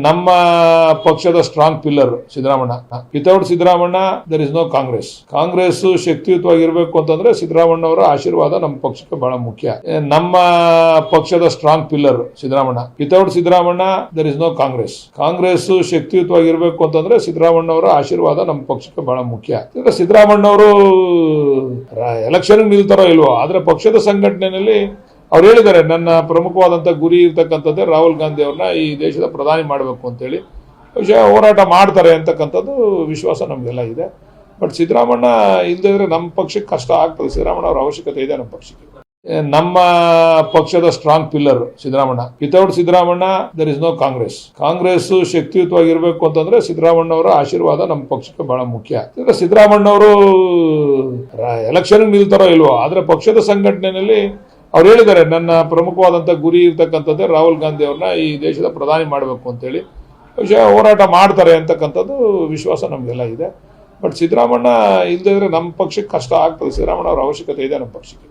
ನಮ್ಮ ಪಕ್ಷದ strong pillar Siddaramanna. Without Siddaramanna there is no Congress. Congress ಶಕ್ತಿಯುತವಾಗಿರ್ಬೇಕು ಅಂತಂದ್ರೆ ಸಿದ್ದರಾಮಣ್ಣ ಅವರ ಆಶೀರ್ವಾದ ನಮ್ಮ ಪಕ್ಷಕ್ಕೆ ಬಹಳ ಮುಖ್ಯ. ನಮ್ಮ ಪಕ್ಷದ strong pillar Siddaramanna. Without Siddaramanna there is no Congress. Congress ಶಕ್ತಿಯುತವಾಗಿರ್ಬೇಕು ಅಂತಂದ್ರೆ ಸಿದ್ದರಾಮಣ್ಣ ಅವರ ಆಶೀರ್ವಾದ ನಮ್ಮ ಪಕ್ಷಕ್ಕೆ ಬಹಳ ಮುಖ್ಯ. ಸಿದ್ದರಾಮಣ್ಣ ಅವರು ಎಲೆಕ್ಷನ್ ನಿಲ್ತಾರೋ ಇಲ್ವೋ, ಆದ್ರೆ ಪಕ್ಷದ ಸಂಘಟನೆಯಲ್ಲಿ ಅವ್ರು ಹೇಳಿದ್ದಾರೆ, ನನ್ನ ಪ್ರಮುಖವಾದಂಥ ಗುರಿ ಇರ್ತಕ್ಕಂಥದ್ದೇ ರಾಹುಲ್ ಗಾಂಧಿ ಅವ್ರನ್ನ ಈ ದೇಶದ ಪ್ರಧಾನಿ ಮಾಡಬೇಕು ಅಂತೇಳಿ ಹೋರಾಟ ಮಾಡ್ತಾರೆ ಅಂತಕ್ಕಂಥದ್ದು ವಿಶ್ವಾಸ ನಮಗೆಲ್ಲ ಇದೆ. ಬಟ್ ಸಿದ್ದರಾಮಣ್ಣ ಇಲ್ಲದೇ ಇದ್ರೆ ನಮ್ಮ ಪಕ್ಷಕ್ಕೆ ಕಷ್ಟ ಆಗ್ತದೆ. ಸಿದ್ದರಾಮಣ್ಣ ಅವರ ಅವಶ್ಯಕತೆ ಇದೆ ನಮ್ಮ ಪಕ್ಷಕ್ಕೆ. ನಮ್ಮ ಪಕ್ಷದ strong pillar Siddaramanna. Without Siddaramanna there is no Congress. Congress ಶಕ್ತಿಯುತವಾಗಿರ್ಬೇಕು ಅಂತಂದ್ರೆ ಸಿದ್ದರಾಮಣ್ಣ ಅವರ ಆಶೀರ್ವಾದ ನಮ್ಮ ಪಕ್ಷಕ್ಕೆ ಬಹಳ ಮುಖ್ಯ. ಸಿದ್ದರಾಮಣ್ಣ ಅವರು ಎಲೆಕ್ಷನ್ ನಿಲ್ತಾರೋ ಇಲ್ವೋ, ಆದ್ರೆ ಪಕ್ಷದ ಸಂಘಟನೆಯಲ್ಲಿ ಅವ್ರು ಹೇಳಿದ್ದಾರೆ, ನನ್ನ ಪ್ರಮುಖವಾದಂಥ ಗುರಿ ಇರ್ತಕ್ಕಂಥದ್ದೇ ರಾಹುಲ್ ಗಾಂಧಿ ಅವ್ರನ್ನ ಈ ದೇಶದ ಪ್ರಧಾನಿ ಮಾಡಬೇಕು ಅಂತೇಳಿ ಹೋರಾಟ ಮಾಡ್ತಾರೆ ಅಂತಕ್ಕಂಥದ್ದು ವಿಶ್ವಾಸ ನಮಗೆಲ್ಲ ಇದೆ. ಬಟ್ ಸಿದ್ದರಾಮಣ್ಣ ಇಲ್ಲದೇ ಇದ್ರೆ ನಮ್ಮ ಪಕ್ಷಕ್ಕೆ ಕಷ್ಟ ಆಗ್ತದೆ. ಸಿದ್ದರಾಮಣ್ಣ ಅವರ ಅವಶ್ಯಕತೆ ಇದೆ ನಮ್ಮ ಪಕ್ಷಕ್ಕೆ.